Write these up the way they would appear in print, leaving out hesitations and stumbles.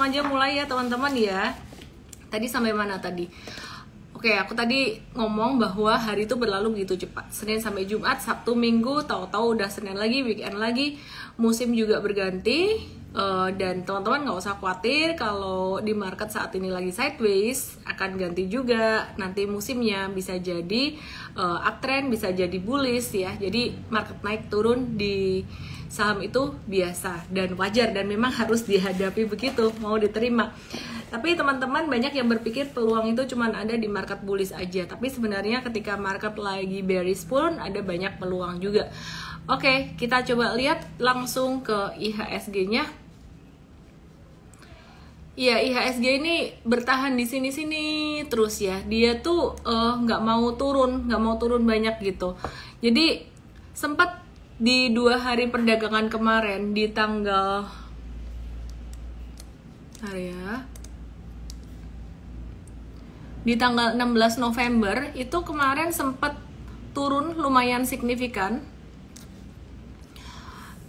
langsung aja mulai ya teman-teman ya. Tadi sampai mana tadi? Oke, aku tadi ngomong bahwa hari itu berlalu begitu cepat. Senin sampai Jumat, Sabtu, Minggu, tahu-tahu udah Senin lagi, weekend lagi, musim juga berganti. Dan teman-teman nggak usah khawatir kalau di market saat ini lagi sideways, akan ganti juga nanti musimnya, bisa jadi uptrend, bisa jadi bullish ya. Jadi market naik turun di saham itu biasa dan wajar dan memang harus dihadapi begitu, mau diterima. Tapi teman-teman banyak yang berpikir peluang itu cuma ada di market bullish aja, tapi sebenarnya ketika market lagi bearish pun ada banyak peluang juga. Oke, kita coba lihat langsung ke IHSG-nya. Ya, IHSG ini bertahan di sini-sini terus ya. Dia tuh nggak mau turun banyak gitu. Jadi sempat di 2 hari perdagangan kemarin di tanggal di tanggal 16 November itu kemarin sempat turun lumayan signifikan.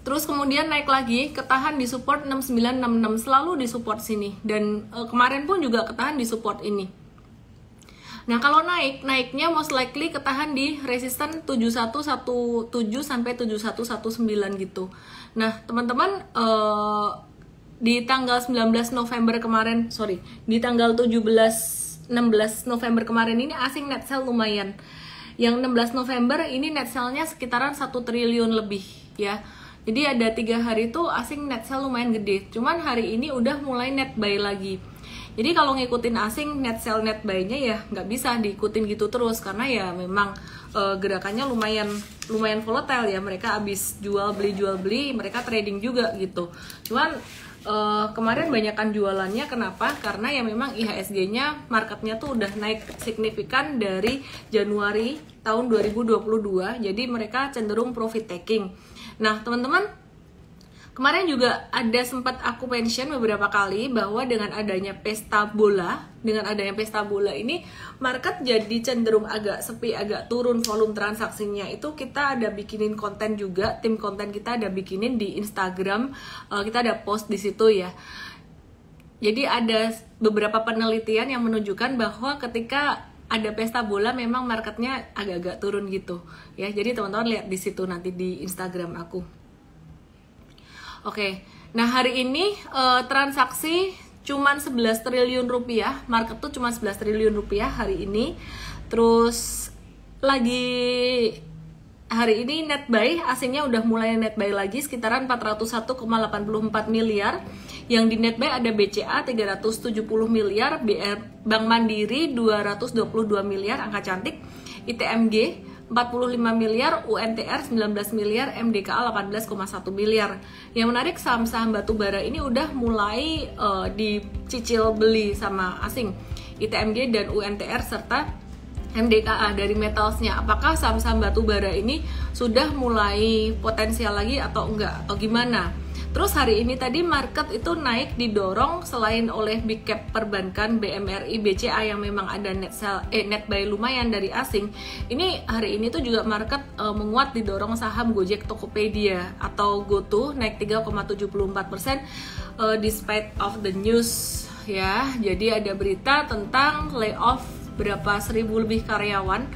Terus kemudian naik lagi, ketahan di support 6966, selalu di support sini. Dan kemarin pun juga ketahan di support ini. Nah, kalau naiknya most likely ketahan di resisten 7117 sampai 7119 gitu. Nah, teman-teman di tanggal 19 November kemarin, di tanggal 16 November kemarin ini asing net sell lumayan. Yang 16 November ini net sell-nya sekitaran 1 triliun lebih ya. Jadi ada 3 hari itu asing net sell lumayan gede. Cuman hari ini udah mulai net buy lagi. Jadi kalau ngikutin asing net sell net buy-nya ya nggak bisa diikutin gitu terus, karena ya memang gerakannya lumayan volatile ya. Mereka abis jual beli, mereka trading juga gitu. Cuman kemarin banyakan jualannya, kenapa? Karena ya memang IHSG-nya marketnya tuh udah naik signifikan dari Januari tahun 2022, jadi mereka cenderung profit taking. Nah teman-teman, kemarin juga ada sempat aku mention beberapa kali bahwa dengan adanya pesta bola ini market jadi cenderung agak sepi, agak turun volume transaksinya. Itu kita ada bikinin konten juga, tim konten kita ada bikinin di Instagram, kita ada post di situ ya. Jadi ada beberapa penelitian yang menunjukkan bahwa ketika ada pesta bola memang marketnya agak-agak turun gitu ya. Jadi teman-teman lihat di situ nanti di Instagram aku. Oke, nah hari ini transaksi cuman 11 triliun rupiah, market tuh cuma 11 triliun rupiah hari ini. Terus lagi hari ini net buy, asingnya udah mulai net buy lagi sekitaran 401,84 miliar. Yang di net buy ada BCA 370 miliar, Bank Mandiri 222 miliar, angka cantik, ITMG 45 miliar, UNTR 19 miliar, MDKA 18,1 miliar. Yang menarik, saham-saham batubara ini udah mulai dicicil beli sama asing, ITMG dan UNTR serta MDKA dari metalsnya. Apakah saham-saham batubara ini sudah mulai potensial lagi atau enggak, atau gimana? Terus hari ini tadi market itu naik didorong selain oleh big cap perbankan BMRI, BCA yang memang ada net buy lumayan dari asing. Ini hari ini tuh juga market menguat didorong saham Gojek, Tokopedia atau GoTo naik 3,74% despite of the news ya. Jadi ada berita tentang layoff berapa 1000 lebih karyawan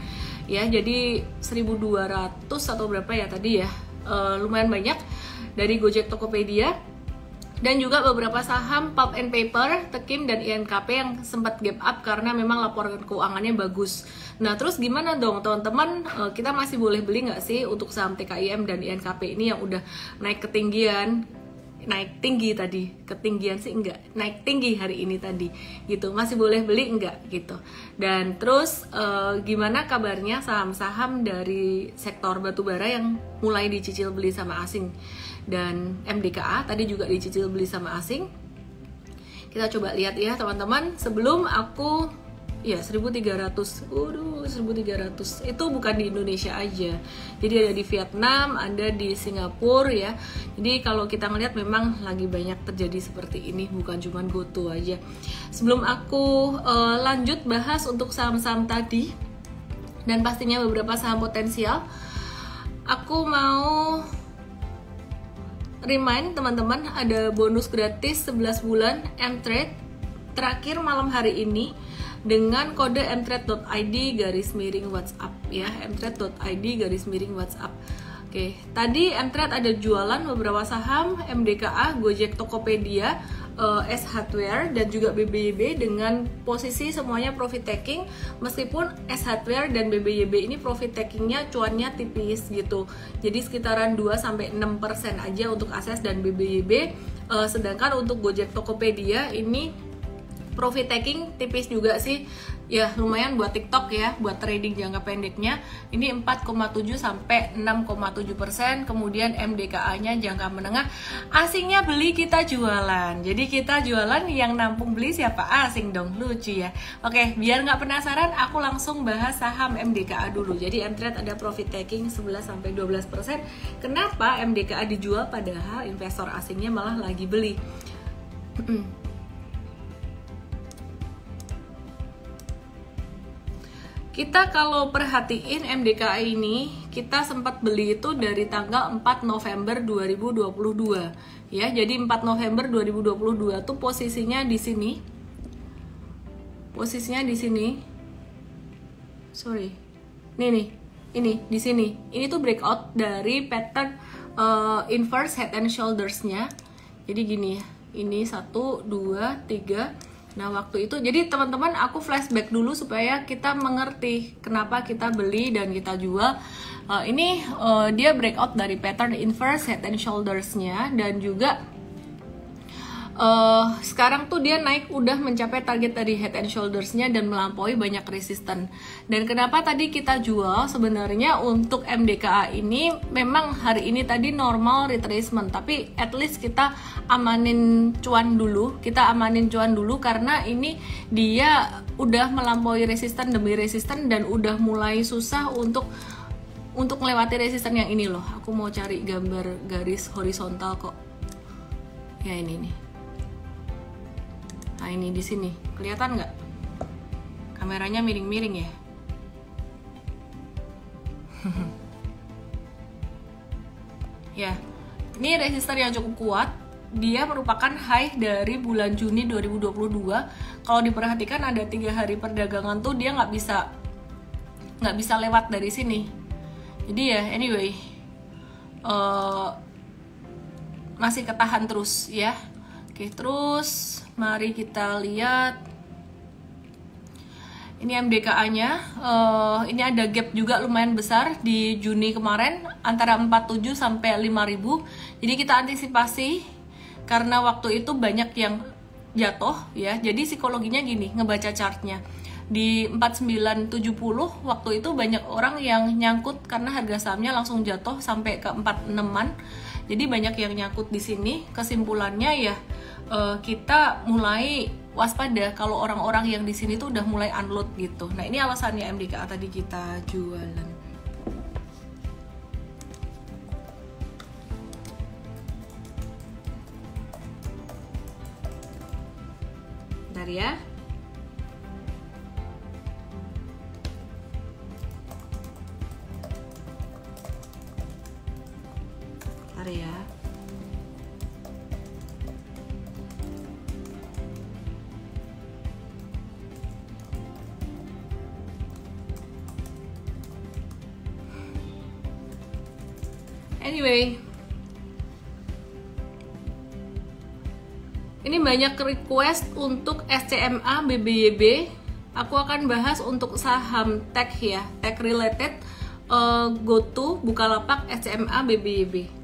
ya. Jadi 1200 atau berapa ya tadi ya, lumayan banyak dari Gojek, Tokopedia, dan juga beberapa saham Pulp and Paper, Tekim dan INKP yang sempat gap up karena memang laporan keuangannya bagus. Nah terus gimana dong teman-teman, kita masih boleh beli nggak sih untuk saham TKIM dan INKP ini yang udah naik tinggi hari ini tadi gitu, masih boleh beli enggak gitu. Dan terus gimana kabarnya saham-saham dari sektor batubara yang mulai dicicil beli sama asing, dan MDKA tadi juga dicicil beli sama asing. Kita coba lihat ya teman-teman, sebelum aku ya 1300, 1300 itu bukan di Indonesia aja, jadi ada di Vietnam, ada di Singapura ya. Jadi kalau kita ngelihat memang lagi banyak terjadi seperti ini, bukan cuma GoTo aja. Sebelum aku lanjut bahas untuk saham-saham tadi dan pastinya beberapa saham potensial, aku mau remind teman-teman, ada bonus gratis 11 bulan mtrade terakhir malam hari ini dengan kode mtrade.id/WhatsApp ya, mtrade.id/WhatsApp. Oke, tadi mtrade ada jualan beberapa saham MDKA, Gojek, Tokopedia, S Hardware dan juga BBYB dengan posisi semuanya profit taking, meskipun S Hardware dan BBYB ini profit takingnya cuannya tipis gitu, jadi sekitaran 2-6% aja untuk ASES dan BBYB, sedangkan untuk Gojek, Tokopedia ini profit taking tipis juga sih ya, lumayan buat TikTok ya, buat trading jangka pendeknya ini 4,7 sampai 6,7%. Kemudian MDKA-nya jangka menengah, asingnya beli kita jualan, jadi kita jualan, yang nampung beli siapa? Asing dong, lucu ya. Oke, biar nggak penasaran aku langsung bahas saham MDKA dulu. Jadi mtrade ada profit taking 11 sampai 12%. Kenapa MDKA dijual padahal investor asingnya malah lagi beli? Kita kalau perhatiin MDKA ini, kita sempat beli itu dari tanggal 4 November 2022 ya. Jadi 4 November 2022 tuh posisinya di sini. Posisinya di sini. Sorry. Ini di sini. Ini tuh breakout dari pattern inverse head and shoulders-nya. Jadi gini ya. Ini 1 2 3. Nah, waktu itu, jadi teman-teman aku flashback dulu supaya kita mengerti kenapa kita beli dan kita jual. Ini dia breakout dari pattern inverse head and shoulders-nya, dan juga sekarang tuh dia naik udah mencapai target dari head and shoulders-nya dan melampaui banyak resisten. Dan kenapa tadi kita jual? Sebenarnya untuk MDKA ini memang hari ini tadi normal retracement, tapi at least kita amanin cuan dulu, karena ini dia udah melampaui resisten demi resisten dan udah mulai susah untuk melewati resisten yang ini loh. Aku mau cari gambar garis horizontal kok. Ya ini nih. Nah ini di sini, kelihatan nggak? Kameranya miring-miring ya. Ya, ini resisten yang cukup kuat. Dia merupakan high dari bulan Juni 2022. Kalau diperhatikan ada 3 hari perdagangan tuh dia nggak bisa lewat dari sini. Jadi ya, anyway, masih ketahan terus ya. Oke, terus mari kita lihat. Ini MDKA-nya, ini ada gap juga lumayan besar di Juni kemarin antara 47 sampai 5.000. Jadi kita antisipasi karena waktu itu banyak yang jatuh ya. Jadi psikologinya gini, ngebaca chartnya. Di 4970 waktu itu banyak orang yang nyangkut karena harga sahamnya langsung jatuh sampai ke 46-an. Jadi banyak yang nyangkut di sini. Kesimpulannya ya, kita mulai waspada kalau orang-orang yang di sini tuh udah mulai unload gitu. Nah, ini alasannya MDKA tadi kita jualan. Bentar ya. Bentar ya. Anyway, ini banyak request untuk SCMA, BBYB. Aku akan bahas untuk saham tech ya, tech related, GoTo, Bukalapak, SCMA, BBYB.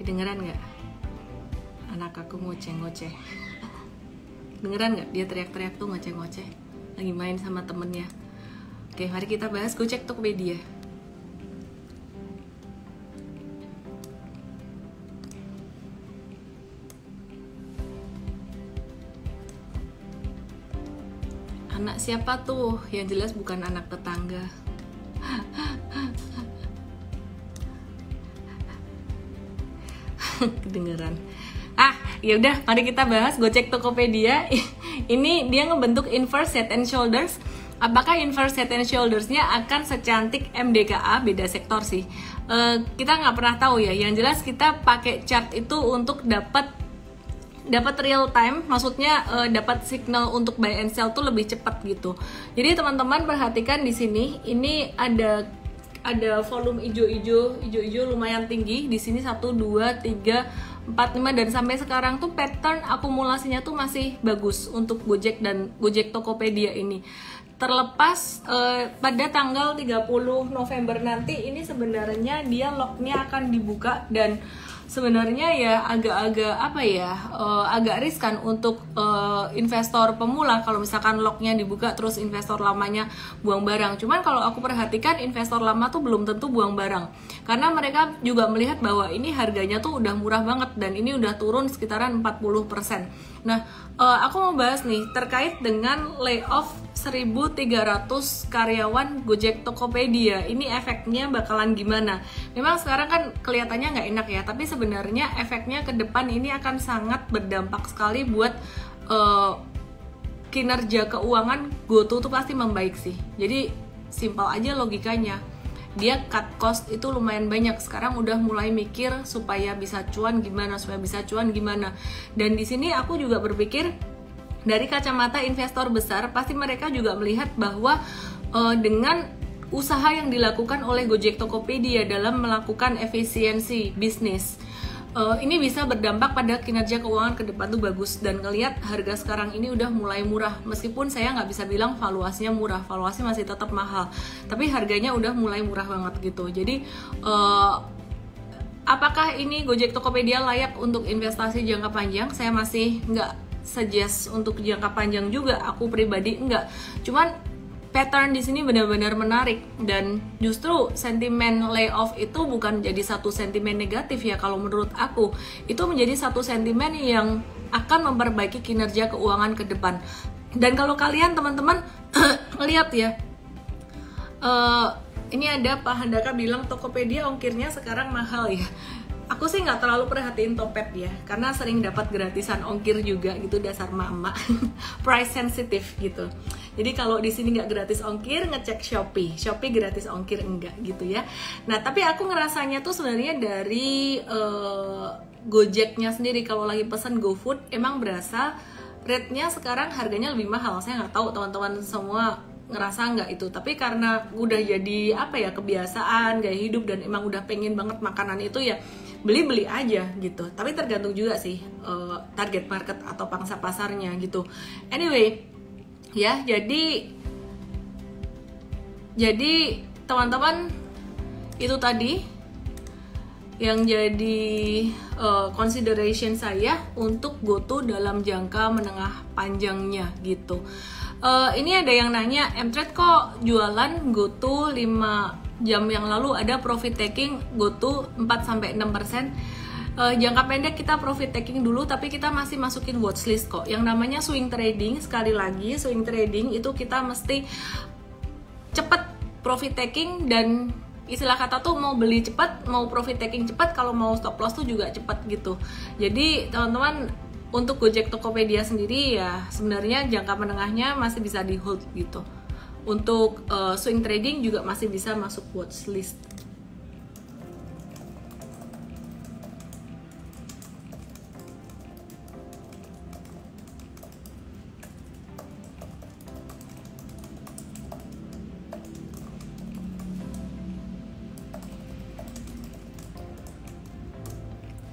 Kedengeran nggak? Anak aku ngoceh-ngoceh. Dengeran nggak? Dia teriak-teriak tuh ngoceh-ngoceh. Lagi main sama temennya. Oke, mari kita bahas Gojek Tokopedia. Anak siapa tuh? Yang jelas bukan anak tetangga. kedengeran. Ya udah, mari kita bahas Gojek Tokopedia. Ini dia ngebentuk inverse head and shoulders. Apakah inverse head and shoulders-nya akan secantik MDKA? Beda sektor sih. Kita nggak pernah tahu ya. Yang jelas kita pakai chart itu untuk dapat real time, maksudnya dapat signal untuk buy and sell tuh lebih cepat gitu. Jadi teman-teman perhatikan di sini, ini ada volume hijau-hijau lumayan tinggi di sini 1 2 3 4 5 dan sampai sekarang tuh pattern akumulasinya tuh masih bagus untuk Gojek dan Gojek Tokopedia ini. Terlepas pada tanggal 30 November nanti ini sebenarnya dia locknya akan dibuka, dan sebenarnya ya agak riskan untuk investor pemula kalau misalkan locknya dibuka terus investor lamanya buang barang. Cuman kalau aku perhatikan investor lama tuh belum tentu buang barang, karena mereka juga melihat bahwa ini harganya tuh udah murah banget dan ini udah turun sekitaran 40%. Nah, aku mau bahas nih terkait dengan layoff 1.300 karyawan Gojek Tokopedia. Ini efeknya bakalan gimana? Memang sekarang kan kelihatannya nggak enak ya, tapi sebenarnya efeknya ke depan ini akan sangat berdampak sekali buat kinerja keuangan GoTo tuh pasti membaik sih. Jadi simpel aja logikanya. Dia cut cost itu lumayan banyak. Sekarang udah mulai mikir supaya bisa cuan gimana. Dan di sini aku juga berpikir dari kacamata investor besar, pasti mereka juga melihat bahwa dengan usaha yang dilakukan oleh Gojek Tokopedia dalam melakukan efisiensi bisnis, ini bisa berdampak pada kinerja keuangan ke depan tuh bagus. Dan ngelihat harga sekarang ini udah mulai murah, meskipun saya nggak bisa bilang valuasinya murah, valuasi masih tetap mahal, tapi harganya udah mulai murah banget gitu. Jadi apakah ini Gojek Tokopedia layak untuk investasi jangka panjang? Saya masih nggak suggest untuk jangka panjang juga, aku pribadi enggak. Cuman pattern di sini benar-benar menarik, dan justru sentimen layoff itu bukan jadi satu sentimen negatif ya. Kalau menurut aku itu menjadi satu sentimen yang akan memperbaiki kinerja keuangan ke depan. Dan kalau kalian teman-teman lihat ya, ini ada Pak Handaka bilang Tokopedia ongkirnya sekarang mahal ya. Aku sih nggak terlalu perhatiin Topet ya, karena sering dapat gratisan ongkir juga gitu, dasar mama price sensitive gitu. Jadi kalau di sini nggak gratis ongkir, ngecek Shopee gratis ongkir enggak gitu ya. Nah tapi aku ngerasanya tuh sebenarnya dari Gojeknya sendiri, kalau lagi pesan GoFood emang berasa rate-nya sekarang harganya lebih mahal. Saya nggak tahu teman-teman semua ngerasa nggak itu, tapi karena udah jadi kebiasaan gaya hidup dan emang udah pengen banget makanan itu ya beli aja gitu. Tapi tergantung juga sih target market atau pangsa pasarnya gitu. Anyway ya, jadi teman-teman itu tadi yang jadi consideration saya untuk GoTo dalam jangka menengah panjangnya gitu. Ini ada yang nanya, Mtrade kok jualan GoTo 5 jam yang lalu ada profit taking GoTo 4-6%. Jangka pendek kita profit taking dulu, tapi kita masih masukin watchlist kok. Yang namanya swing trading, sekali lagi swing trading itu kita mesti cepet profit taking, dan istilah kata tuh mau beli cepat, mau profit taking cepat, kalau mau stop loss tuh juga cepat gitu. Jadi teman-teman, untuk Gojek Tokopedia sendiri ya sebenarnya jangka menengahnya masih bisa di hold gitu. Untuk swing trading juga masih bisa masuk watchlist.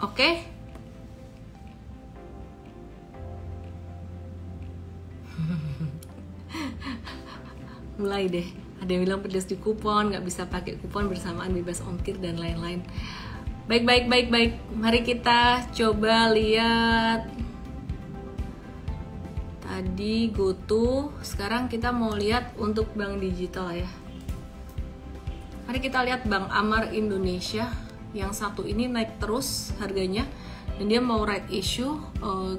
Oke. Mulai deh, ada yang bilang pedes di kupon, nggak bisa pakai kupon bersamaan bebas ongkir dan lain-lain. Baik. Mari kita coba lihat tadi GoTo. Sekarang kita mau lihat untuk bank digital ya. Mari kita lihat Bank Amar Indonesia. Yang satu ini naik terus harganya, dan dia mau right issue.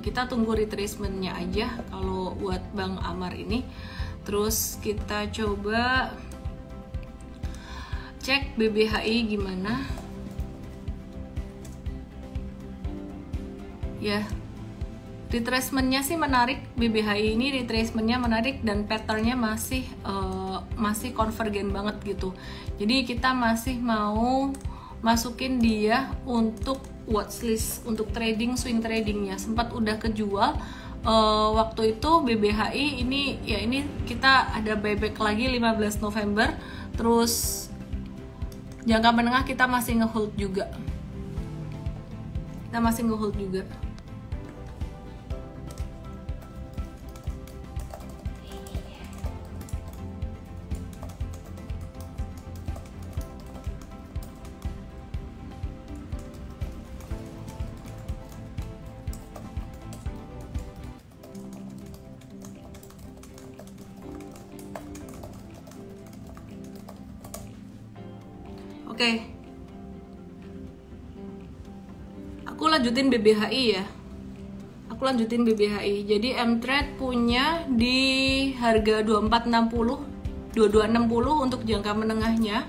Kita tunggu retracementnya aja kalau buat Bank Amar ini. Terus kita coba cek BBHI gimana. ya. Retracementnya sih menarik, BBHI ini retracementnya menarik dan patternnya masih konvergen banget gitu. Jadi kita masih mau masukin dia untuk watchlist, untuk trading, swing tradingnya. Sempat udah kejual waktu itu BBHI ini, ya ini kita ada buyback lagi 15 November. Terus jangka menengah kita masih ngehold juga. Kita masih ngehold juga. Oke, aku lanjutin BBHI ya. Aku lanjutin BBHI. Jadi M-Trade punya di harga 2460, 2260 untuk jangka menengahnya.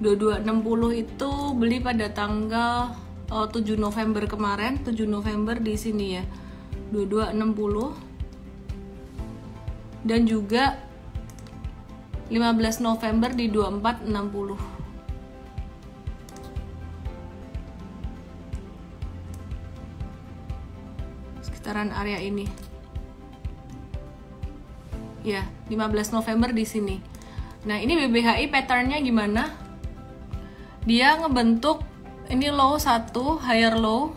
2260 itu beli pada tanggal 7 November kemarin, 7 November di sini ya. 2260. Dan juga 15 November di 2460. Sekitaran area ini ya, 15 November di sini. Nah, ini BBHI patternnya gimana? Dia ngebentuk ini low 1, higher low.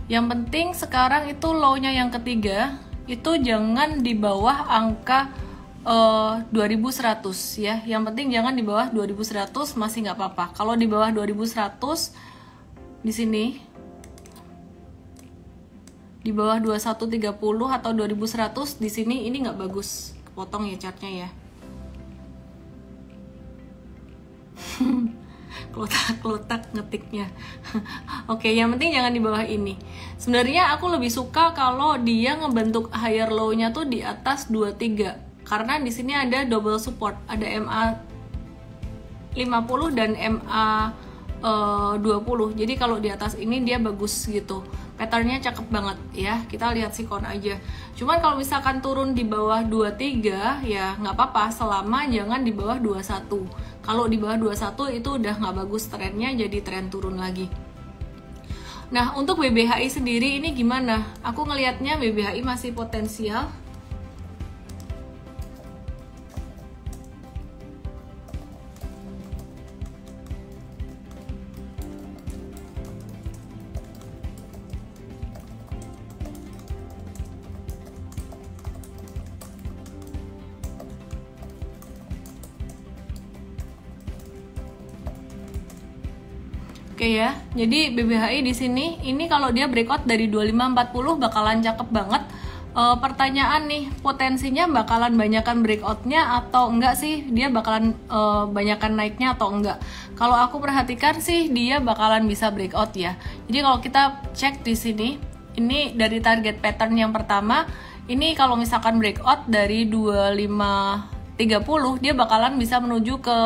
Yang penting sekarang itu low-nya yang ketiga itu jangan di bawah angka 2100 ya. Yang penting jangan di bawah 2100, masih nggak apa-apa. Kalau di bawah 2100 di sini, di bawah 2130 atau 2100 di sini, ini nggak bagus, kepotong ya chartnya ya. Klotak ngetiknya. Oke, yang penting jangan di bawah ini. Sebenarnya aku lebih suka kalau dia ngebentuk higher low-nya tuh di atas 23, karena di sini ada double support, ada MA 50 dan MA 20. Jadi kalau di atas ini dia bagus gitu. Patternnya cakep banget ya. Kita lihat sikon aja. Cuman kalau misalkan turun di bawah 23 ya nggak apa-apa, selama jangan di bawah 21. Kalau di bawah 21 itu udah nggak bagus trennya, jadi tren turun lagi. Nah, untuk BBHI sendiri ini gimana? Aku ngelihatnya BBHI masih potensial. Oke ya, jadi BBHI di sini ini kalau dia breakout dari 2540 bakalan cakep banget. Pertanyaan nih, potensinya bakalan banyakan breakoutnya atau enggak sih? Dia bakalan banyakan naiknya atau enggak? Kalau aku perhatikan sih dia bakalan bisa breakout ya. Jadi kalau kita cek di sini, ini dari target pattern yang pertama, ini kalau misalkan breakout dari 2530 dia bakalan bisa menuju ke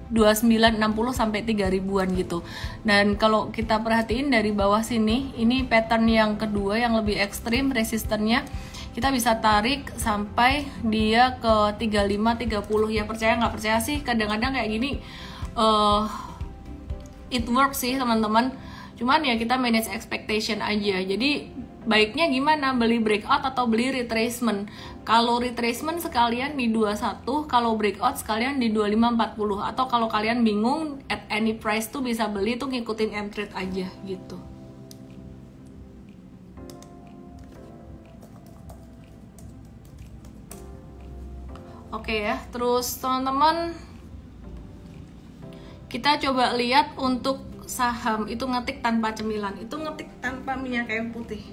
2960 sampai 3000-an gitu. Dan kalau kita perhatiin dari bawah sini, ini pattern yang kedua yang lebih ekstrim, resistennya kita bisa tarik sampai dia ke 35-30 ya. Percaya nggak percaya sih, kadang-kadang kayak gini it works sih teman-teman. Cuman ya kita manage expectation aja. Jadi baiknya gimana, beli breakout atau beli retracement? Kalau retracement sekalian di 21, kalau breakout sekalian di 2540. Atau kalau kalian bingung at any price tuh bisa beli tuh ngikutin M-Trade aja gitu. Oke ya, terus teman-teman kita coba lihat untuk saham itu ngetik tanpa cemilan, itu ngetik tanpa minyak kayu putih.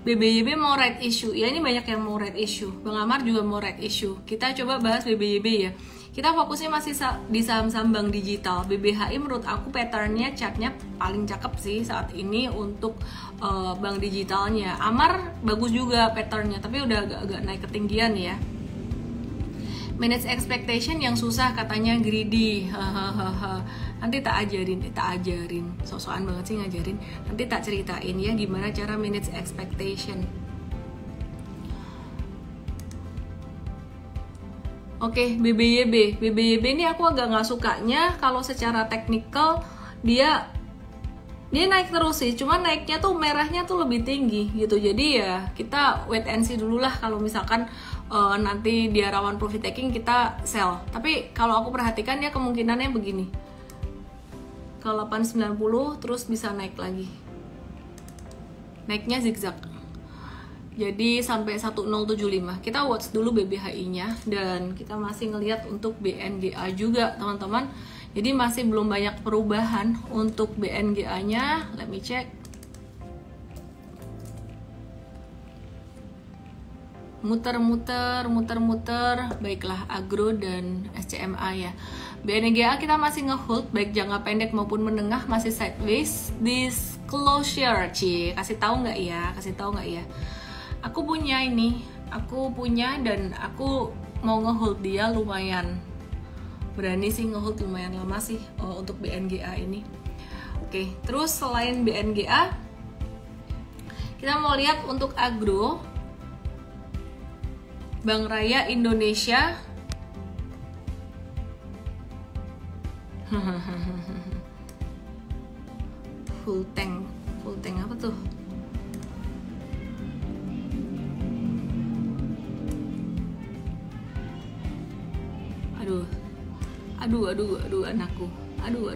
BBYB mau right issue, ya ini banyak yang mau right issue. Bang Amar juga mau right issue. Kita coba bahas BBYB ya. Kita fokusnya masih di saham-saham bank digital. BBHI menurut aku patternnya, chartnya paling cakep sih saat ini untuk bank digitalnya. Amar bagus juga patternnya, tapi udah agak naik ketinggian ya. Manage expectation yang susah katanya greedy. Nanti tak ajarin, sok-sokan banget sih ngajarin. Nanti tak ceritain ya gimana cara manage expectation. Oke, BBYB ini aku agak nggak sukanya kalau secara teknikal dia naik terus sih, cuman naiknya tuh merahnya tuh lebih tinggi gitu. Jadi ya kita wait and see dulu lah, kalau misalkan nanti dia rawan profit taking kita sell. Tapi kalau aku perhatikan ya kemungkinannya begini, ke 890 terus bisa naik lagi, naiknya zigzag. Jadi sampai 1075. Kita watch dulu BBHI-nya, dan kita masih ngelihat untuk BNGA juga, teman-teman. Jadi masih belum banyak perubahan untuk BNGA-nya. Let me check. Muter-muter. Baiklah, agro dan SCMA ya. BNGA kita masih ngehold baik jangka pendek maupun menengah, masih sideways. Disclosure, kasih tahu nggak ya? Aku punya dan aku mau ngehold dia lumayan berani sih, ngehold lumayan lama sih untuk BNGA ini. Oke, terus selain BNGA kita mau lihat untuk agro, Bank Raya Indonesia. full tank apa tuh? Aduh anakku. Aduh.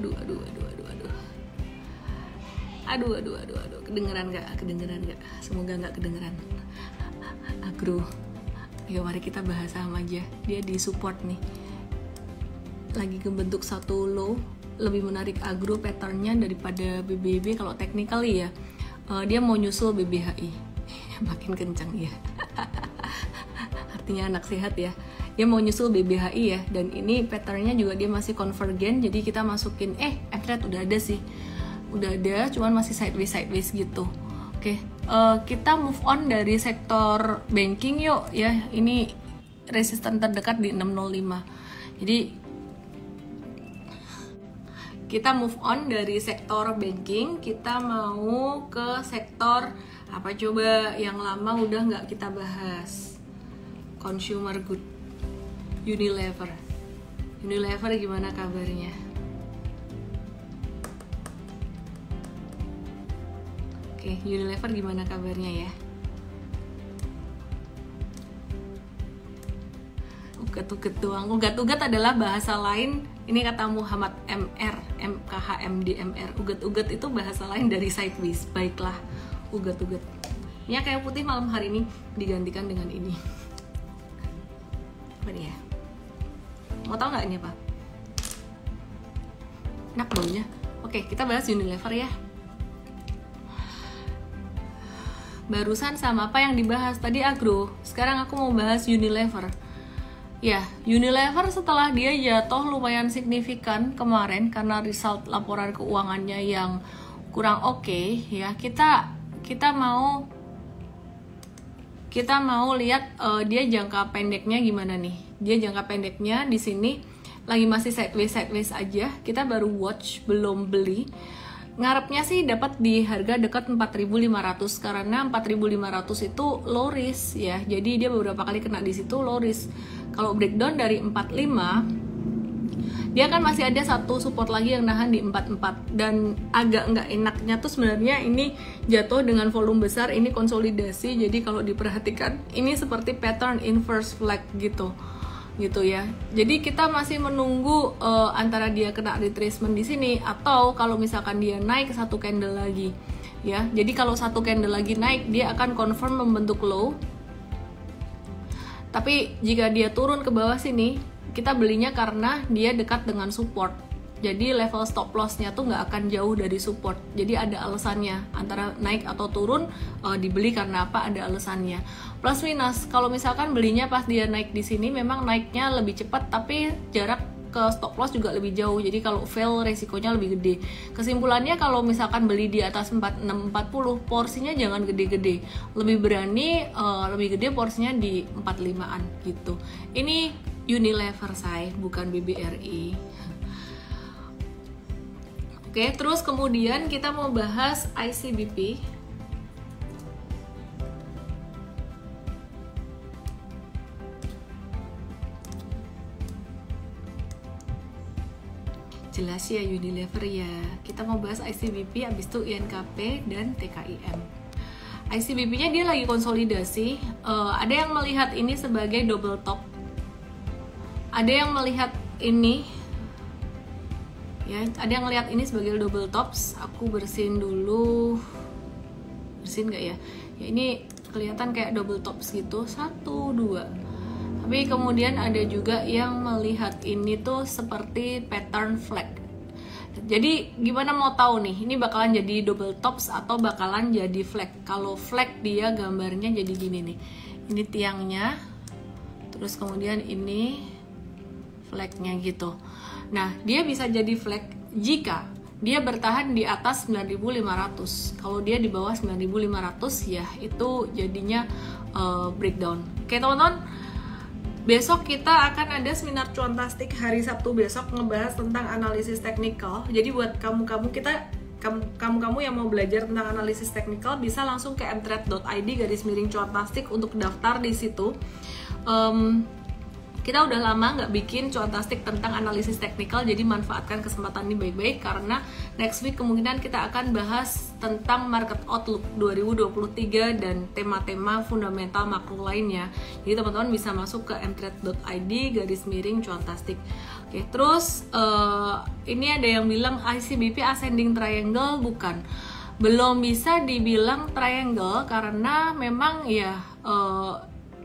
Kedengeran nggak? Semoga nggak kedengeran. Agro. Ya mari kita bahas saham aja. Dia di support nih. Lagi membentuk satu low, lebih menarik agro patternnya daripada BBB kalau technically ya. Dia mau nyusul BBHI. Makin kencang ya. Artinya anak sehat ya. Dia mau nyusul BBHI ya, dan ini patternnya juga dia masih convergen, jadi kita masukin MTrade udah ada, cuman masih sideways gitu. Oke, kita move on dari sektor banking yuk ya. Ini resisten terdekat di 605. Jadi kita move on dari sektor banking, kita mau ke sektor apa coba yang lama udah nggak kita bahas. Consumer good. Unilever gimana kabarnya? Oke, Unilever gimana kabarnya ya? Ugat-ugat doang. Ugat-ugat adalah bahasa lain. Ini kata Muhammad MR, MKHMDMR. Ugat-ugat itu bahasa lain dari sideways. Baiklah, ugat-ugat. Ini kayak putih malam hari ini digantikan dengan ini. Apa nih ya? Mau tau nggak ini apa? Enak baunya. Oke, kita bahas Unilever ya. Barusan sama apa yang dibahas tadi agro. Sekarang aku mau bahas Unilever. Ya, Unilever setelah dia jatuh lumayan signifikan kemarin karena result laporan keuangannya yang kurang oke, ya. Kita mau lihat dia jangka pendeknya gimana nih. Dia jangka pendeknya di sini lagi masih sideways aja. Kita baru watch, belum beli. Ngarepnya sih dapat di harga dekat 4.500 karena 4.500 itu low risk ya. Jadi dia beberapa kali kena di situ low risk. Kalau breakdown dari 45, dia kan masih ada satu support lagi yang nahan di 44, dan agak nggak enaknya tuh sebenarnya ini jatuh dengan volume besar, ini konsolidasi. Jadi kalau diperhatikan ini seperti pattern inverse flag gitu ya. Jadi kita masih menunggu antara dia kena retracement di sini atau kalau misalkan dia naik satu candle lagi ya. Jadi kalau satu candle lagi naik dia akan confirm membentuk low. Tapi jika dia turun ke bawah sini, kita belinya karena dia dekat dengan support. Jadi level stop lossnya tuh nggak akan jauh dari support. Jadi ada alasannya antara naik atau turun, dibeli karena apa? Ada alasannya. Plus minus, kalau misalkan belinya pas dia naik di sini, memang naiknya lebih cepat, tapi jarak ke stop loss juga lebih jauh. Jadi kalau fail resikonya lebih gede. Kesimpulannya kalau misalkan beli di atas 4640, porsinya jangan gede-gede. Lebih berani, lebih gede porsinya di 45-an gitu. Ini Unilever, bukan BBRI. Oke, terus kemudian kita mau bahas ICBP. Jelas ya Unilever ya. Kita mau bahas ICBP, habis itu INKP dan TKIM. ICBP-nya dia lagi konsolidasi. Ada yang melihat ini sebagai double top. Ada yang melihat ini, ya. Ada yang melihat ini sebagai double tops. Aku bersihin dulu. Bersihin nggak ya? Ya ini kelihatan kayak double tops gitu. 1, 2. Tapi kemudian ada juga yang melihat ini tuh seperti pattern flag. Jadi gimana mau tahu nih, ini bakalan jadi double tops atau bakalan jadi flag? Kalau flag dia gambarnya jadi gini nih. Ini tiangnya, terus kemudian ini flagnya gitu. Nah, dia bisa jadi flag jika dia bertahan di atas 9.500. Kalau dia di bawah 9.500 ya itu jadinya breakdown. Oke teman-teman, besok kita akan ada seminar cuantastik hari Sabtu besok ngebahas tentang analisis teknikal. Jadi buat kamu-kamu yang mau belajar tentang analisis teknikal bisa langsung ke mtrade.id/cuantastik untuk daftar di situ. Kita udah lama nggak bikin cuantastik tentang analisis teknikal, jadi manfaatkan kesempatan ini baik-baik karena next week kemungkinan kita akan bahas tentang market outlook 2023 dan tema-tema fundamental makro lainnya. Jadi teman-teman bisa masuk ke mtrade.id/cuantastik. Oke, terus ini ada yang bilang ICBP ascending triangle, bukan. Belum bisa dibilang triangle karena memang ya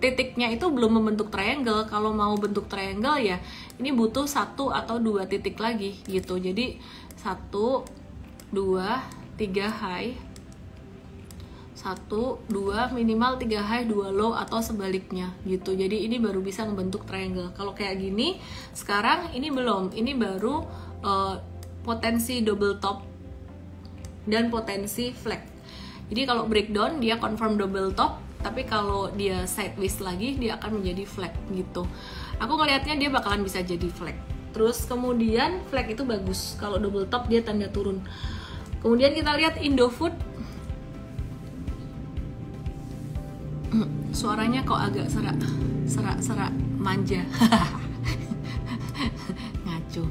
titiknya itu belum membentuk triangle. Kalau mau bentuk triangle ya ini butuh 1 atau 2 titik lagi gitu. Jadi 1, 2, 3 high, 1, 2, minimal 3 high, 2 low atau sebaliknya gitu. Jadi ini baru bisa membentuk triangle. Kalau kayak gini sekarang ini belum. Ini baru potensi double top dan potensi flag. Jadi kalau breakdown dia confirm double top, tapi kalau dia sideways lagi dia akan menjadi flag gitu. Aku ngelihatnya dia bakalan bisa jadi flag. Terus kemudian flag itu bagus. Kalau double top dia tanda turun. Kemudian kita lihat Indofood. Suaranya kok agak serak manja. Ngaco.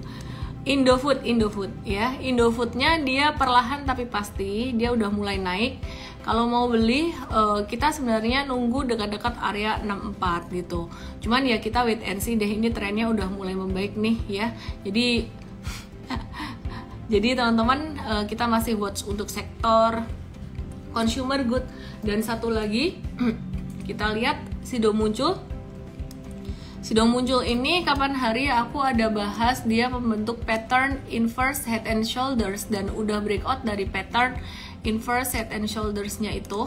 Indofood ya. Indofoodnya dia perlahan tapi pasti dia udah mulai naik. Kalau mau beli, kita sebenarnya nunggu dekat-dekat area 64 gitu. Cuman ya kita wait and see deh, ini trennya udah mulai membaik nih ya. Jadi teman-teman, kita masih watch untuk sektor consumer good. Dan satu lagi, kita lihat Sido muncul. Sido muncul ini kapan hari aku ada bahas dia membentuk pattern inverse head and shoulders dan udah breakout dari pattern inverse head and shoulders-nya itu.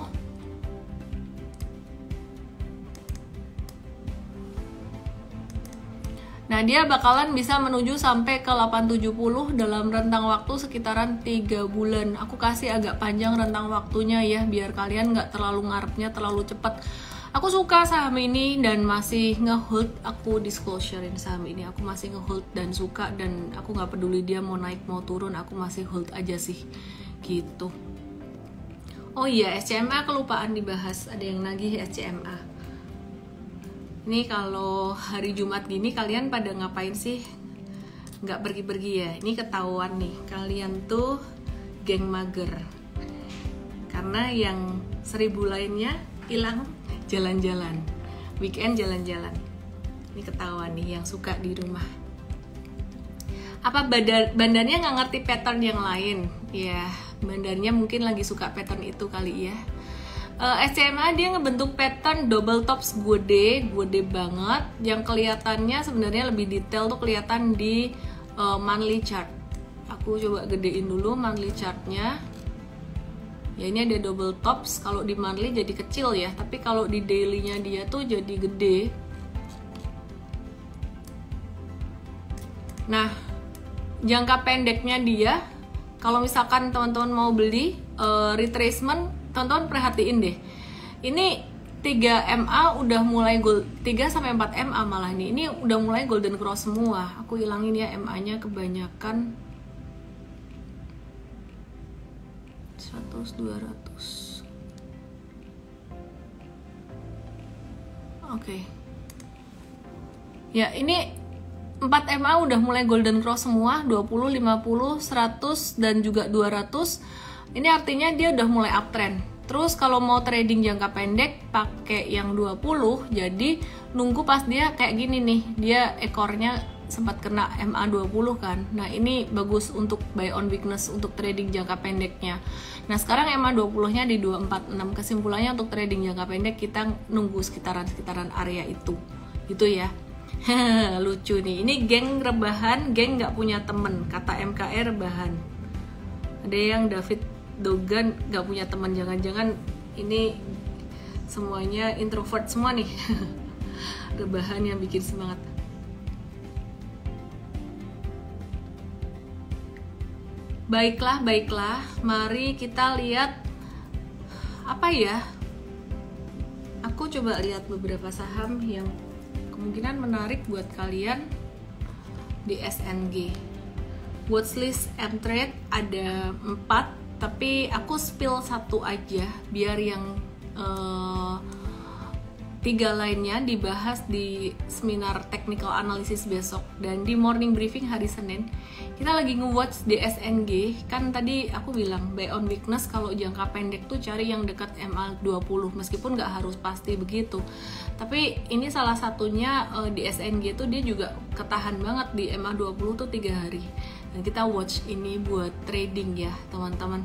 Nah, dia bakalan bisa menuju sampai ke 870 dalam rentang waktu sekitaran 3 bulan. Aku kasih agak panjang rentang waktunya ya, biar kalian nggak terlalu ngarepnya terlalu cepat. Aku suka saham ini dan masih ngehold. Aku disclosurein saham ini, aku masih ngehold dan suka, dan aku nggak peduli dia mau naik mau turun, aku masih hold aja sih gitu. Oh iya, SCMA kelupaan dibahas, ada yang nagih SCMA. Ini kalau hari Jumat gini kalian pada ngapain sih? Nggak pergi-pergi ya? Ini ketahuan nih, kalian tuh geng mager. Karena yang 1000 lainnya hilang jalan-jalan, weekend jalan-jalan. Ini ketahuan nih yang suka di rumah. Apa bandarnya nggak ngerti pattern yang lain? Ya, bandarnya mungkin lagi suka pattern itu kali ya. SCMA dia ngebentuk pattern double tops gede banget. Yang kelihatannya sebenarnya lebih detail tuh kelihatan di monthly chart. Aku coba gedein dulu monthly chartnya. Ya ini ada double tops. Kalau di monthly jadi kecil ya, tapi kalau di daily-nya dia tuh jadi gede. Nah, jangka pendeknya dia, kalau misalkan teman-teman mau beli retracement, teman-teman perhatiin deh. Ini 3 MA udah mulai gold, 3-4 MA malah nih. Ini udah mulai golden cross semua. Aku hilangin ya MA-nya kebanyakan. 100 200. Oke. Ya, ini 4 MA udah mulai golden cross semua, 20, 50, 100 dan juga 200. Ini artinya dia udah mulai uptrend. Terus kalau mau trading jangka pendek pakai yang 20, jadi nunggu pas dia kayak gini nih. Dia ekornya sempat kena MA20 kan. Nah, ini bagus untuk buy on weakness untuk trading jangka pendeknya. Nah, sekarang MA20-nya di 246. Kesimpulannya untuk trading jangka pendek kita nunggu sekitaran area itu. Gitu ya. Lucu nih. Ini geng rebahan, geng nggak punya temen. Kata MKR rebahan. Ada yang David Dogan nggak punya teman, jangan-jangan ini semuanya introvert semua nih. Rebahan yang bikin semangat. Baiklah, mari kita lihat apa ya. Aku coba lihat beberapa saham yang kemungkinan menarik buat kalian di SNG. Watchlist M-Trade ada 4, tapi aku spill 1 aja biar yang 3 lainnya dibahas di seminar technical analysis besok. Dan di morning briefing hari Senin kita lagi nge-watch di SNG. Kan tadi aku bilang buy on weakness kalau jangka pendek tuh cari yang dekat MA20, meskipun nggak harus pasti begitu. Tapi ini salah satunya di SNG tuh dia juga ketahan banget di MA20 tuh 3 hari. Dan kita watch ini buat trading ya teman-teman.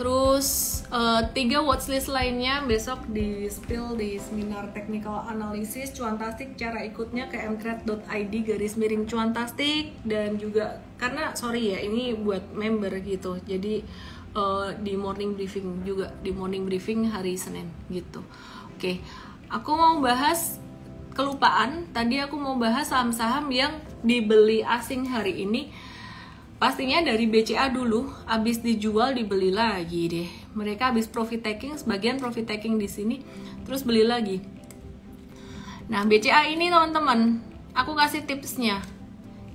Terus 3 watchlist lainnya besok di spill di seminar technical analysis cuantastik. Cara ikutnya ke mtrade.id/cuantastik. Dan juga karena sorry ya ini buat member gitu, jadi di morning briefing juga, di morning briefing hari Senin gitu. Oke, aku mau bahas kelupaan. Tadi aku mau bahas saham-saham yang dibeli asing hari ini. Pastinya dari BCA dulu, habis dijual dibeli lagi deh. Mereka habis profit taking, sebagian profit taking di sini, terus beli lagi. Nah, BCA ini teman-teman, aku kasih tipsnya.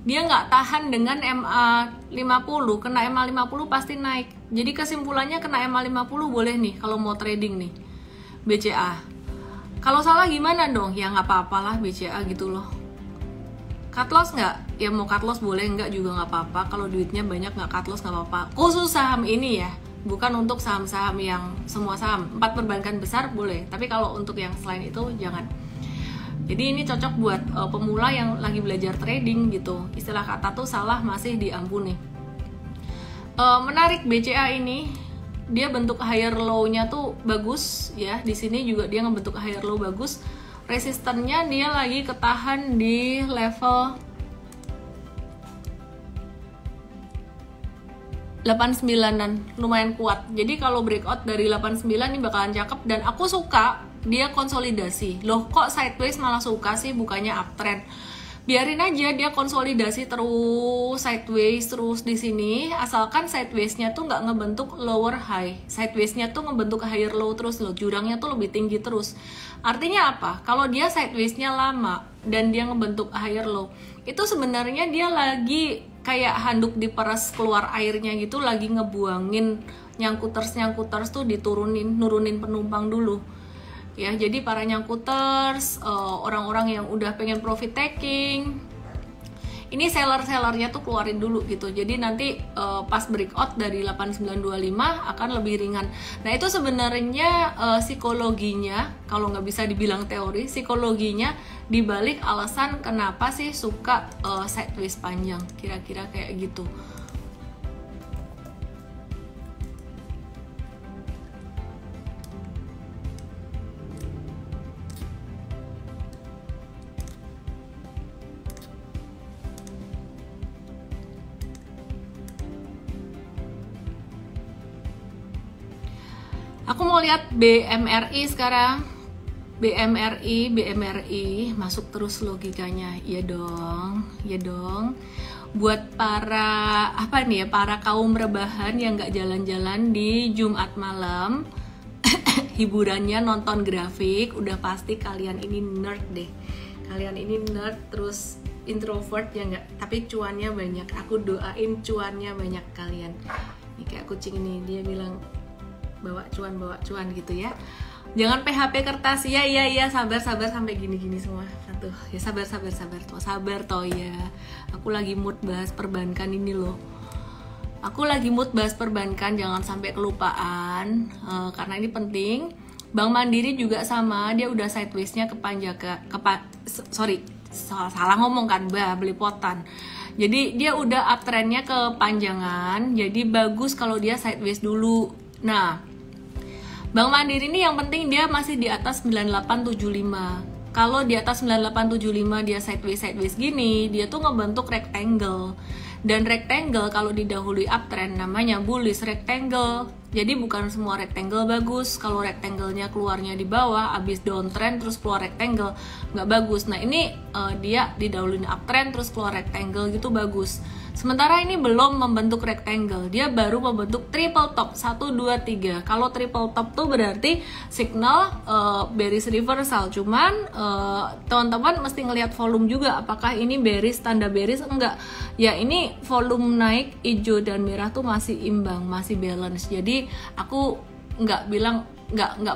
Dia nggak tahan dengan MA50, kena MA50 pasti naik. Jadi kesimpulannya kena MA50 boleh nih kalau mau trading nih, BCA. Kalau salah gimana dong? Ya nggak apa-apalah BCA gitu loh. Cut loss nggak? Ya mau cut loss boleh, nggak juga nggak apa-apa. Kalau duitnya banyak nggak cut loss nggak apa-apa. Khusus saham ini ya, bukan untuk saham-saham yang semua saham. 4 perbankan besar boleh, tapi kalau untuk yang selain itu jangan. Jadi ini cocok buat pemula yang lagi belajar trading gitu. Istilah kata tuh salah masih diampuni. Menarik BCA ini, dia bentuk higher low-nya tuh bagus ya. Di sini juga dia ngebentuk higher low bagus. Resistennya dia lagi ketahan di level 89-an, lumayan kuat. Jadi kalau breakout dari 89 ini bakalan cakep. Dan aku suka dia konsolidasi. Loh kok sideways malah suka sih, bukannya uptrend? Biarin aja dia konsolidasi terus, sideways terus di sini, asalkan sideways-nya tuh nggak ngebentuk lower high. Sideways-nya tuh ngebentuk higher low terus loh, jurangnya tuh lebih tinggi terus. Artinya apa? Kalau dia sideways-nya lama dan dia ngebentuk higher low, itu sebenarnya dia lagi kayak handuk diperas keluar airnya gitu, lagi ngebuangin nyangkuters tuh nurunin penumpang dulu. Ya, jadi para nyangkuters, orang-orang yang udah pengen profit taking, ini seller-sellernya tuh keluarin dulu gitu. Jadi nanti pas breakout dari 8925 akan lebih ringan. Nah itu sebenarnya psikologinya, kalau nggak bisa dibilang teori, psikologinya dibalik alasan kenapa sih suka sideways panjang, kira-kira kayak gitu. Aku mau lihat BMRI sekarang. BMRI masuk terus logikanya. Ya dong. Buat para para kaum rebahan yang nggak jalan-jalan di Jumat malam, hiburannya nonton grafik, udah pasti kalian ini nerd deh. Kalian ini nerd terus introvert ya enggak, tapi cuannya banyak. Aku doain cuannya banyak kalian. Ini kayak kucing ini, dia bilang bawa cuan gitu ya. Jangan PHP kertas. Iya, sabar sampai gini semua. Aduh, ya sabar toh ya. Aku lagi mood bahas perbankan ini loh. Jangan sampai kelupaan, karena ini penting. Bank Mandiri juga sama, dia udah sideways-nya salah ngomong kan, belipotan. Jadi dia udah uptrendnya kepanjangan, jadi bagus kalau dia sideways dulu. Nah, Bank Mandiri ini yang penting dia masih di atas 9875. Kalau di atas 9875 dia sideways gini, dia tuh ngebentuk rectangle. Dan rectangle kalau didahului uptrend namanya bullish rectangle. Jadi bukan semua rectangle bagus. Kalau rectangle-nya keluarnya di bawah, abis downtrend terus keluar rectangle, nggak bagus. Nah ini dia didahului uptrend terus keluar rectangle gitu bagus. Sementara ini belum membentuk rectangle, dia baru membentuk triple top 1, 2, 3. Kalau triple top tuh berarti signal bearish reversal. Cuman teman-teman mesti ngelihat volume juga, apakah ini bearish, tanda bearish enggak. Ya ini volume naik hijau dan merah tuh masih imbang, masih balance. Jadi aku nggak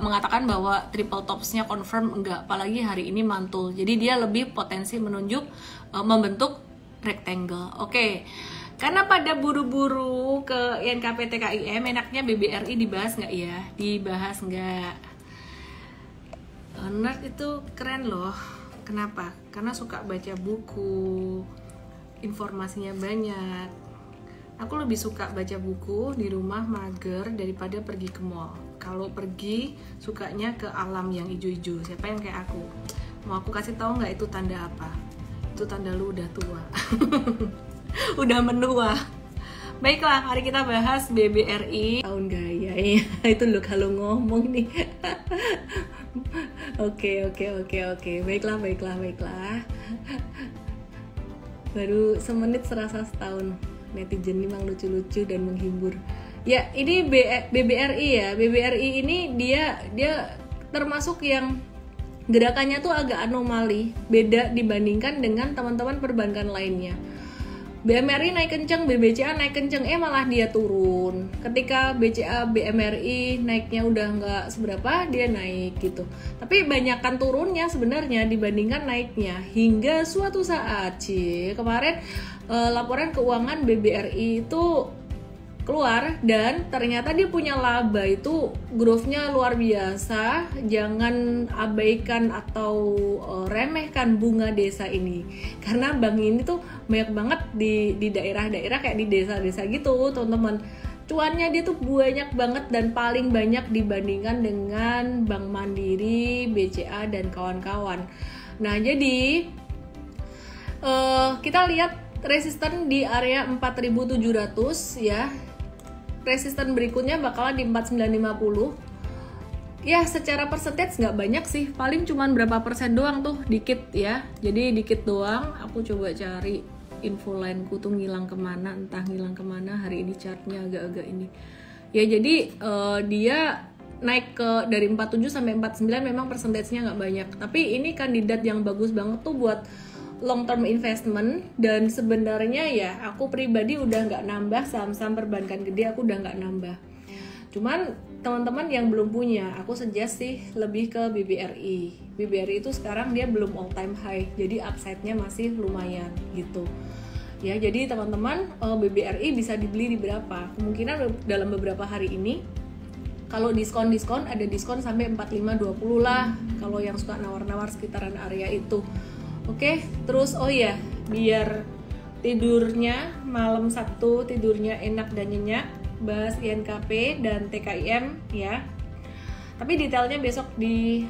mengatakan bahwa triple topsnya confirm, enggak, apalagi hari ini mantul. Jadi dia lebih potensi menunjuk membentuk rectangle. Oke. Karena pada buru-buru ke INKP TKIM, enaknya BBRI dibahas nggak ya? Dibahas nggak? Nerd itu keren loh. Kenapa? Karena suka baca buku, informasinya banyak. Aku lebih suka baca buku di rumah mager daripada pergi ke mall. Kalau pergi sukanya ke alam yang hijau-hijau. Siapa yang kayak aku? Mau aku kasih tahu nggak itu tanda apa? Itu tanda lu udah tua. Udah menua. Baiklah, mari kita bahas BBRI tahun gaya ya. Itu lu kalau ngomong nih. Oke. Baiklah. Baru semenit serasa setahun. Netizen memang lucu-lucu dan menghibur. Ya, ini BBRI ya. BBRI ini dia termasuk yang gerakannya tuh agak anomali, beda dibandingkan dengan teman-teman perbankan lainnya. BMRI naik kenceng, BBCA naik kenceng, malah dia turun. Ketika BCA, BMRI naiknya udah nggak seberapa, dia naik gitu. Tapi banyakkan turunnya sebenarnya dibandingkan naiknya. Hingga suatu saat, kemarin laporan keuangan BBRI itu keluar dan ternyata dia punya laba itu growth-nya luar biasa. Jangan abaikan atau remehkan bunga desa ini, karena bank ini tuh banyak banget di daerah-daerah kayak di desa-desa gitu teman-teman. Cuannya dia tuh banyak banget dan paling banyak dibandingkan dengan Bank Mandiri, BCA dan kawan-kawan. Nah jadi kita lihat resisten di area 4.700 ya. Resisten berikutnya bakalan di 4950. Ya secara percentage nggak banyak sih, paling cuman berapa persen doang tuh, dikit ya. Jadi dikit doang. Aku coba cari info lineku tuh ngilang kemana, entah ngilang kemana. Hari ini chartnya agak-agak ini. Ya jadi dia naik ke dari 47 sampai 49 memang persentasenya nggak banyak. Tapi ini kandidat yang bagus banget tuh buat long term investment. Dan sebenarnya ya aku pribadi udah nggak nambah saham-saham perbankan gede, aku udah nggak nambah. Cuman teman-teman yang belum punya, aku suggest sih lebih ke BBRI. BBRI itu sekarang dia belum all time high, jadi upside-nya masih lumayan gitu. Ya, jadi teman-teman BBRI bisa dibeli di berapa? Kemungkinan dalam beberapa hari ini. Kalau diskon ada diskon sampai 45-20 lah. Kalau yang suka nawar-nawar sekitaran area itu. Oke, terus biar tidurnya malam Sabtu tidurnya enak dan nyenyak, bahas INKP dan TKIM ya. Tapi detailnya besok di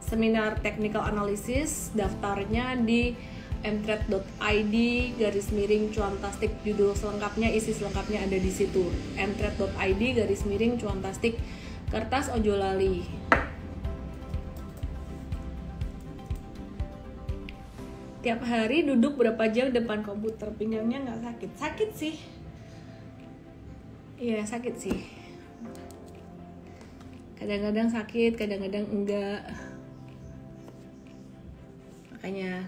seminar technical analysis, daftarnya di mtrade.id/cuantastik, judul selengkapnya, isi selengkapnya ada di situ. mtrade.id/cuantastik, kertas ojo lali. Tiap hari duduk berapa jam depan komputer, pinggangnya nggak sakit? Sakit sih. Iya sakit sih. Kadang-kadang sakit, kadang-kadang enggak. Makanya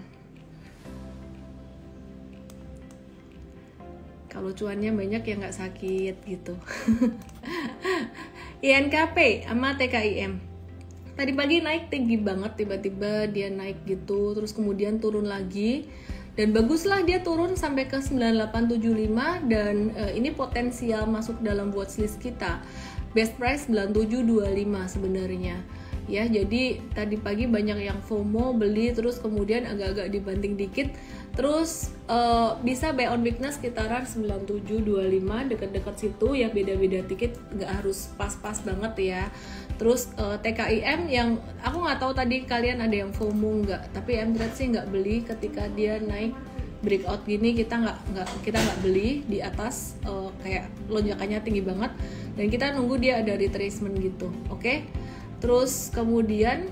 Kalau cuannya banyak ya nggak sakit gitu. INKP sama TKIM. Tadi pagi naik tinggi banget, tiba-tiba dia naik gitu, terus kemudian turun lagi. Dan baguslah dia turun sampai ke 9875 dan ini potensial masuk dalam watchlist kita. Best price 9725 sebenarnya. Ya, jadi tadi pagi banyak yang FOMO beli terus kemudian agak-agak dibanting dikit. Terus bisa buy on weakness sekitaran 9725 dekat-dekat situ ya, beda-beda dikit, nggak harus pas-pas banget ya. Terus TKIM yang aku nggak tahu tadi kalian ada yang FOMO nggak, tapi M-Trade sih nggak beli ketika dia naik breakout gini, kita nggak beli di atas kayak lonjakannya tinggi banget dan kita nunggu dia ada retracement gitu, oke? Terus kemudian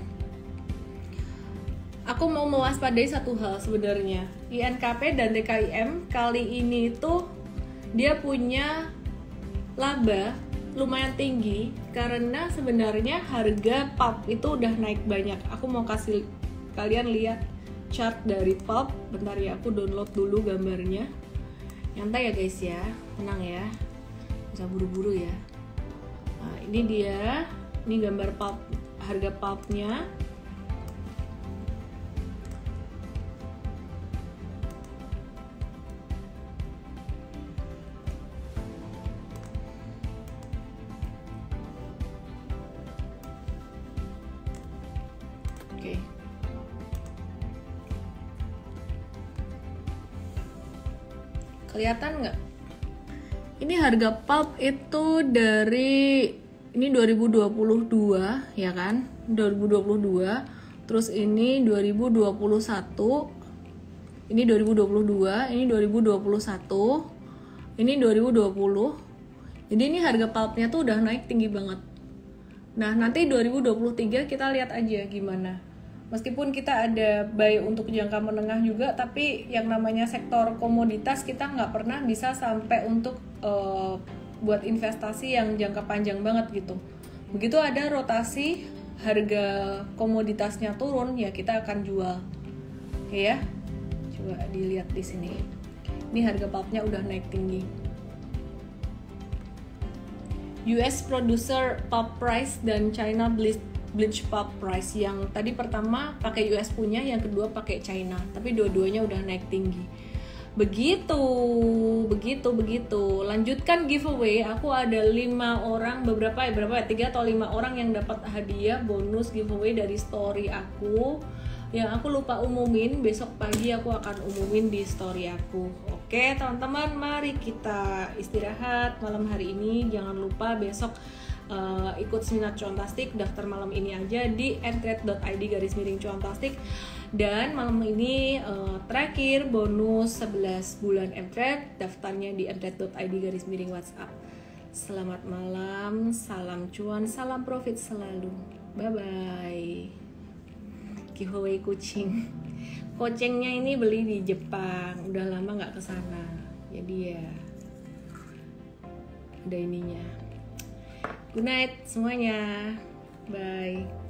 aku mau mewaspadai satu hal sebenarnya, INKP dan TKIM kali ini itu dia punya laba lumayan tinggi karena sebenarnya harga pulp itu udah naik banyak. Aku mau kasih kalian lihat chart dari pulp. Bentar ya, aku download dulu gambarnya. Nyantai ya guys ya, tenang ya, bisa buru-buru ya. Nah, ini dia, ini gambar pulp, harga pulpnya. Kelihatan nggak? Ini harga pulp itu dari ini 2022 ya kan? 2022. Terus ini 2021. Ini 2022, ini 2021. Ini 2020. Jadi ini harga pulpnya tuh udah naik tinggi banget. Nah, nanti 2023 kita lihat aja gimana. Meskipun kita ada buy untuk jangka menengah juga, tapi yang namanya sektor komoditas kita nggak pernah bisa sampai untuk buat investasi yang jangka panjang banget gitu. Begitu ada rotasi harga komoditasnya turun, ya kita akan jual. Oke ya, coba dilihat di sini. Ini harga pulpnya udah naik tinggi. US producer pulp price dan China bleach pulp price. Yang tadi pertama pakai US punya, yang kedua pakai China, tapi dua-duanya udah naik tinggi. Begitu. Lanjutkan giveaway. Aku ada 5 orang, berapa 3 atau 5 orang yang dapat hadiah bonus giveaway dari story aku. Yang aku lupa umumin, besok pagi aku akan umumin di story aku. Oke teman-teman, mari kita istirahat malam hari ini. Jangan lupa besok ikut seminar Cuantastik, daftar malam ini aja di mtrade.id/cuantastik. Dan malam ini terakhir bonus 11 bulan mtrade, daftarnya di mtrade.id/WhatsApp. Selamat malam, salam cuan, salam profit selalu. Bye bye. Giveaway kucing. Kucingnya ini beli di Jepang, udah lama nggak kesana, jadi ya ada ininya. Good night semuanya, bye.